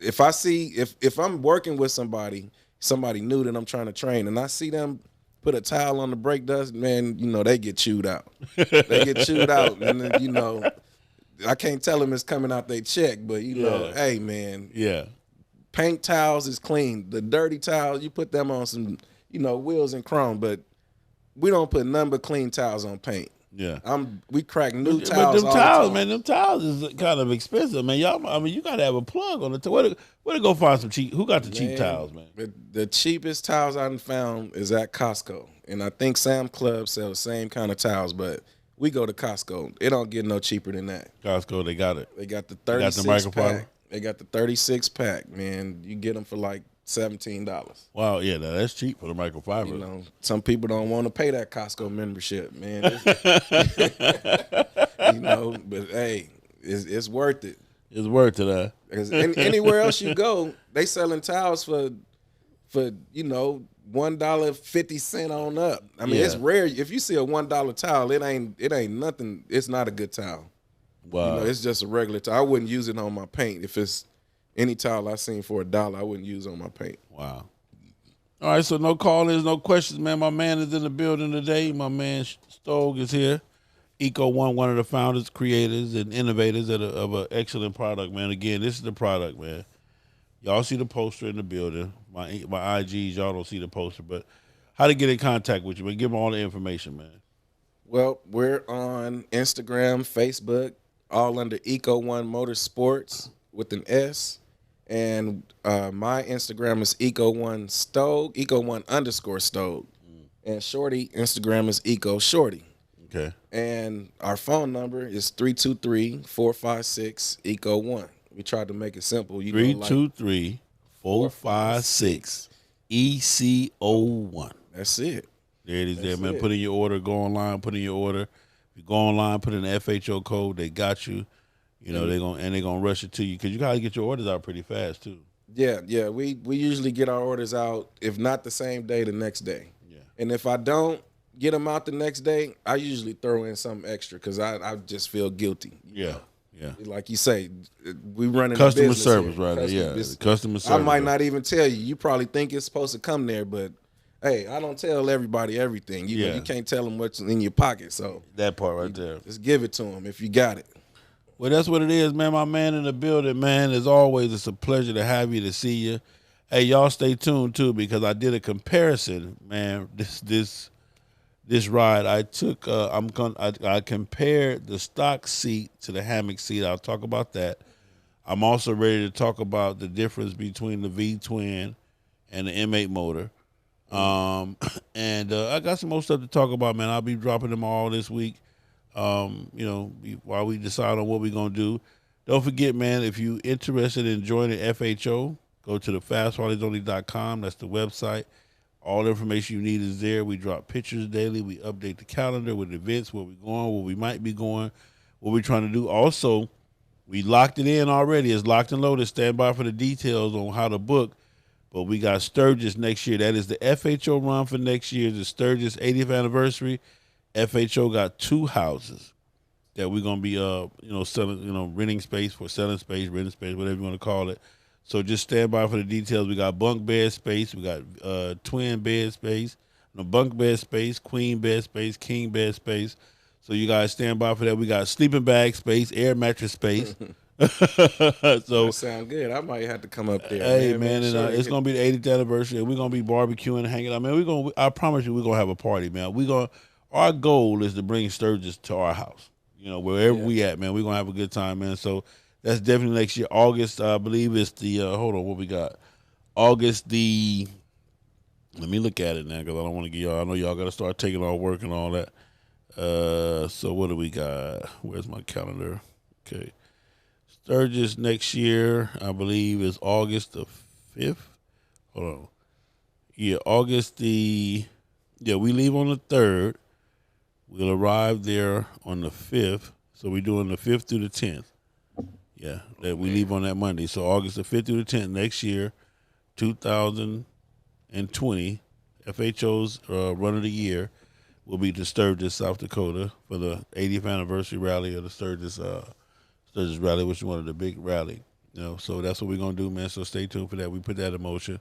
if I see if I'm working with somebody new that I'm trying to train, and I see them put a towel on the brake dust, man, they get chewed out. They get chewed out, and then, I can't tell them it's coming out their check, but hey, man, Yeah. paint towels is clean. The dirty towels, you put them on some, wheels and chrome, but we don't put none but clean towels on paint. Yeah. We crack new But towels. them all towels, the time. man, them towels is kind of expensive, man. Y'all, you gotta have a plug on it. Where to go find some cheap? Who got the cheap towels, man? The cheapest towels I found is at Costco, and I think Sam Club sell the same kind of towels, but we go to Costco. It don't get no cheaper than that. Costco, they got it. They got the They got the 36 microfiber? pack. They got the 36 pack, man. You get them for like $17. Wow, yeah, that's cheap for the microfiber. Some people don't want to pay that Costco membership, man. But hey, it's worth it. It's worth it, huh? Because anywhere else you go, they selling towels for $1.50 on up. I mean, it's rare. If you see a $1 towel, it ain't nothing. It's not a good towel. Wow. It's just a regular towel. I wouldn't use it on my paint. If it's any towel I seen for $1, I wouldn't use on my paint. Wow. All right, so no call-ins, no questions, man. My man is in the building today. My man Stogg is here. ECO1, one of the founders, creators, and innovators of an excellent product, man. Again, this is the product, man. Y'all see the poster in the building. My IGs, y'all don't see the poster, but how to get in contact with you, man. Give them all the information, man. Well, we're on Instagram, Facebook, all under ECO1 Motorsports with an S. And my Instagram is ECO1 Stogg, ECO1_Stogg. And Shorty, Instagram is Eco Shorty. Okay. And our phone number is 323-456-ECO1. We tried to make it simple. 323-456 ECO1. That's it. There it is, there, man. Put in your order. Go online. Put in your order. If you go online, put in the FHO code. They got you. They're gonna rush it to you because you gotta get your orders out pretty fast too. Yeah. We usually get our orders out, if not the same day, the next day. Yeah. And if I don't get them out the next day, I usually throw in something extra because I just feel guilty. Yeah. Like you say, we running customer a business service, here. right? Yeah, customer service. I might not even tell you. You probably think it's supposed to come there, but hey, I don't tell everybody everything. You can't tell them what's in your pocket. So that part right there. Just give it to them if you got it. Well, that's what it is, man. My man in the building, man. As always, it's a pleasure to have you, to see you. Hey, y'all stay tuned too, because I did a comparison, man. This ride I took, I compared the stock seat to the hammock seat. I'll talk about that. I'm also ready to talk about the difference between the V-twin and the M8 motor. And I got some more stuff to talk about, man. I'll be dropping them all this week. While we decide on what we're going to do. Don't forget, man, if you're interested in joining FHO, go to the fastharleysonly.com. That's the website. All the information you need is there. We drop pictures daily. We update the calendar with events, where we're going, where we might be going, what we're trying to do. Also, we locked it in already. It's locked and loaded. Stand by for the details on how to book. But we got Sturgis next year. That is the FHO run for next year, the Sturgis 80th anniversary. FHO got 2 houses that we're gonna be selling, renting space for selling space, renting space, whatever you want to call it. So just stand by for the details. We got bunk bed space, we got twin bed space, bunk bed space, queen bed space, king bed space. So you guys stand by for that. We got sleeping bag space, air mattress space. So that sound good. I might have to come up there. Hey man, it's gonna be the 80th anniversary, and we're gonna be barbecuing and hanging out. Man, I promise you, we're gonna have a party, man. Our goal is to bring Sturgis to our house. Wherever we at, man, we're going to have a good time, man. So that's definitely next year. August, I believe it's the, hold on, what we got? August let me look at it now because I don't want to get y'all, I know y'all got to start taking off work and all that. So what do we got? Where's my calendar? Okay. Sturgis next year, I believe, is August the 5th. Hold on. Yeah, August the, Yeah, we leave on the 3rd. We'll arrive there on the 5th. So we're doing the 5th through the 10th. Yeah, that we leave on that Monday. So August the 5th through the 10th next year, 2020, FHO's run of the year will be to Sturgis, South Dakota for the 80th anniversary rally of the Sturgis rally, which is one of the big rally. So that's what we're going to do, man. So stay tuned for that. We put that in motion.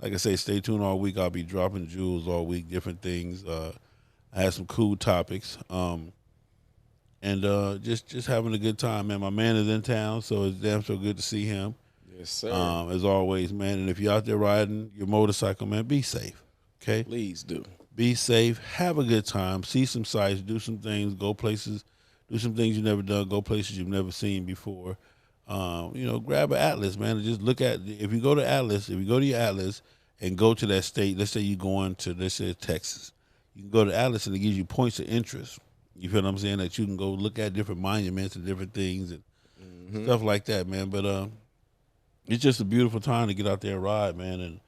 Like I say, stay tuned all week. I'll be dropping jewels all week, different things. I had some cool topics. And just having a good time, man. My man is in town, so it's damn so good to see him. Yes, sir. As always, man. And if you're out there riding your motorcycle, man, be safe, okay? Please do. Be safe. Have a good time. See some sights. Do some things. Go places. Do some things you've never done. Go places you've never seen before. Grab an atlas, man, and just look at. If you go to your atlas and go to that state, let's say you're going to, let's say, Texas. You can go to atlas and it gives you points of interest. You feel what I'm saying? That you can go look at different monuments and different things and stuff like that, man. But it's just a beautiful time to get out there and ride, man,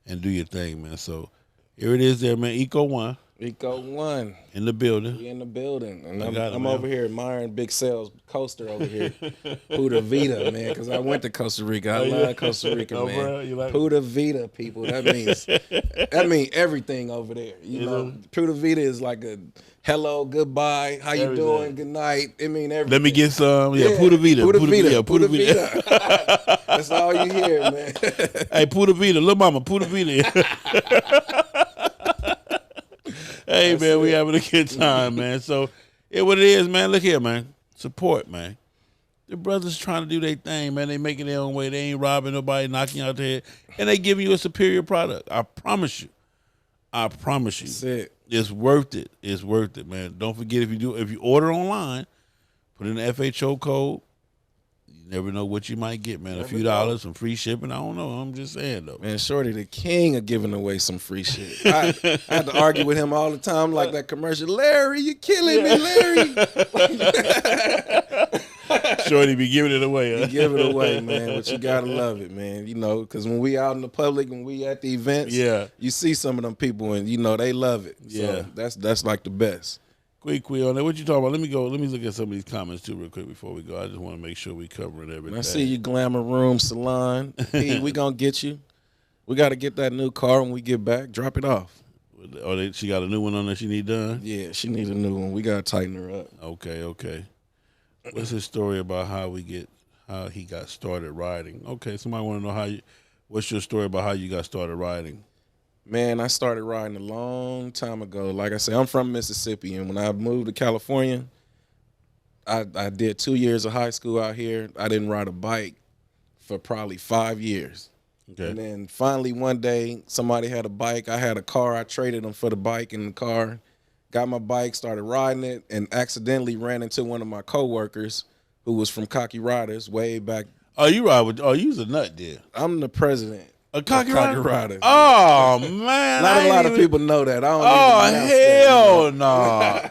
and do your thing, man. So here it is there, man. ECO1. ECO1. In the building. We in the building. And I'm I'm over here admiring Big Cell's coaster over here. Puta Vida, man, because I went to Costa Rica. I love Costa Rica, man. Bro, you like Puta Vida, people. That means everything over there. You know, Puta Vida is like a hello, goodbye, how you Everything. doing, good night. It mean everything. Let me get some. Yeah, Puta Vida. Puta Vida. Yeah, Puta Vida. That's all you hear, man. Hey, Puta Vida. Little mama, Puta Vida. Hey, That's man, we it. having a good time, man. So, what it is, man. Look here, man. Support, man. The brothers trying to do their thing, man. They making their own way. They ain't robbing nobody, knocking you out the head. And they giving you a superior product. I promise you. That's it. It's worth it. It's worth it, man. Don't forget, if you order online, put in the FHO code. You never know what you might get, man. A few dollars, some free shipping. I don't know. I'm just saying, though. Man, Shorty the king of giving away some free shit. I had to argue with him all the time, like that commercial. Larry, you killing me, Larry. Shorty be giving it away. Huh? You give it away, man, but you gotta love it, man. You know, because when we out in the public, when we at the events, Yeah. you see some of them people, and you know they love it. Yeah. So that's like the best. Quick on that. What you talking about? Let me go. Let me look at some of these comments too, real quick before we go. I just want to make sure we covering everything. I see you, Glamour Room Salon. Hey, we gonna get you. We got to get that new car when we get back. Drop it off. She got a new one on that she need done. Yeah, she needs a new one. We gotta tighten her up. Okay. What's his story about how he got started riding? Okay, somebody want to know what's your story about how you got started riding? Man, I started riding a long time ago. Like I said, I'm from Mississippi, and when I moved to California, I did 2 years of high school out here. I didn't ride a bike for probably 5 years. Okay. And then finally one day, somebody had a bike. I had a car. I traded them for the bike in the car. Got my bike, started riding it, and accidentally ran into one of my coworkers who was from Cocky Riders way back. Oh, you ride with? Oh, you was a nut, there. I'm the president. A Cocky Rider? Riders. Oh man, Not a lot of people know that. I don't Oh even announce hell that, no!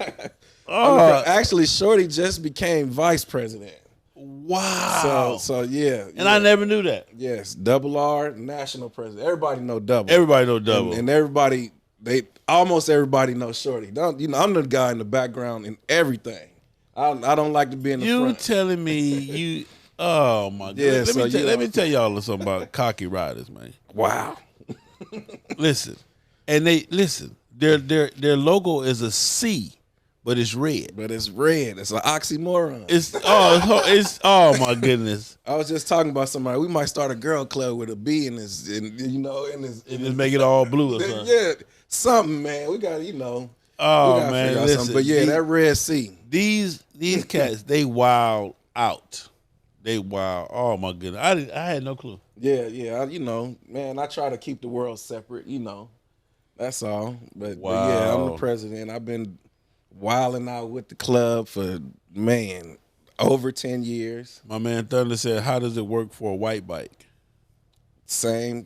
Oh, actually, Shorty just became vice president. Wow. So yeah. And I never knew that. Yes, Double R, national president. Everybody know Double. Everybody know Double. And everybody, almost everybody knows Shorty. I'm the guy in the background in everything. I don't like to be in the You front. telling me you? Oh my god! Yeah, Let me tell y'all something about Cocky Riders, man. Wow. Listen, Their logo is a C, but it's red. But it's red. It's an oxymoron. It's oh my goodness. I was just talking about somebody. We might start a girl club with a B in his, Just make it all blue or something. Yeah, something, man. We got, Oh we gotta man, figure out listen. something. But yeah, that red C. These cats, they wild out. They wild. Oh my goodness, I had no clue. Yeah. Man, I try to keep the world separate. That's all. But Wow. yeah, I'm the president. I've been wilding out with the club for over 10 years. My man Thunder said, "How does it work for a white bike?" Same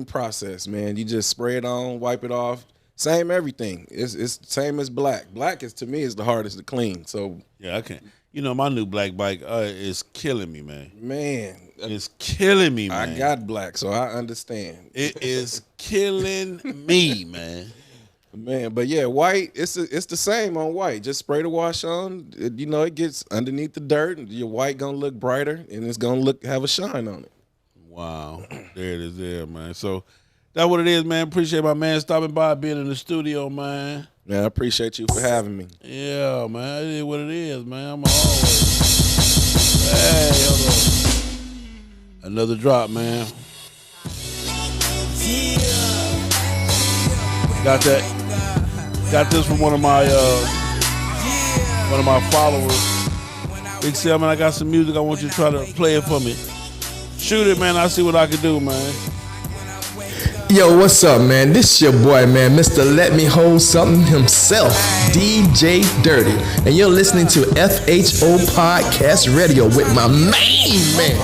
process, man. You just spray it on, wipe it off. Same everything. It's same as black. Black to me is the hardest to clean. So Yeah, I can't. My new black bike is killing me, man. man, It's killing me, man. I got black, so I understand. It is killing me, man. Man, but yeah, white, it's the same on white. Just spray the wash on. It gets underneath the dirt, and your white gonna look brighter, and it's gonna have a shine on it. Wow. There it is there, man. So that's what it is, man. Appreciate my man stopping by, being in the studio, man. Man, I appreciate you for having me. Yeah, man. It is what it is, man. I'm always. Hey, hold on. Another drop, man. Got this from one of my followers. Big Sal, man, I got some music. I want you to try to play it for me. Shoot it, man. I'll see what I can do, man. Yo, what's up, man? This your boy, man, Mr. Let Me Hold Something himself, DJ Dirty. And you're listening to FHO Podcast Radio with my main man,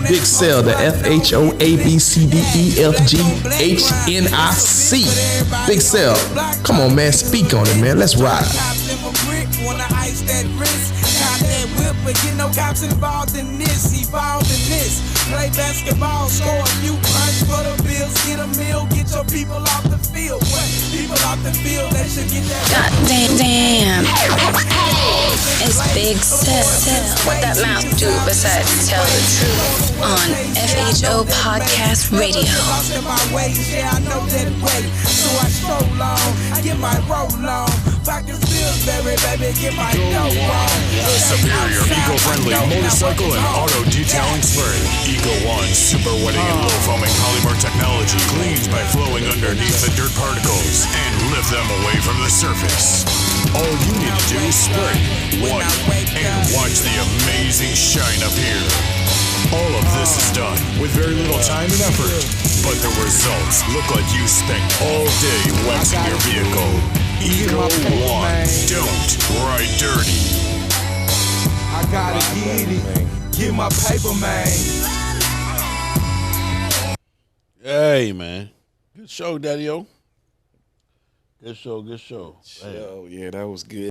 Big Sal, the FHO'S. Big Sal, come on, man, speak on it, man. Let's ride. Get no cops involved in this, Play basketball, score a few punch for the bills, get a meal, get your people off the field. What? People off the field, they should get that. God damn. It's Big Sal. What that mouth do besides tell the truth on FHO Podcast Radio. Yeah, I know that way. So I stroll on, get my roll on. Back in Spillsbury, baby, get my dough on. Superior eco-friendly motorcycle and auto detailing spray. ECO1 super wetting and low foaming polymer technology cleans by flowing underneath the dirt particles and lift them away from the surface. All you need to do is spray, wipe, and watch the amazing shine appear. All of this is done with very little time and effort, but the results look like you spent all day waxing your vehicle. ECO1, don't ride dirty. I gotta get it. Get my paper, man. Hey, man. Good show, Daddy-O. Good show. Oh, yeah, that was good.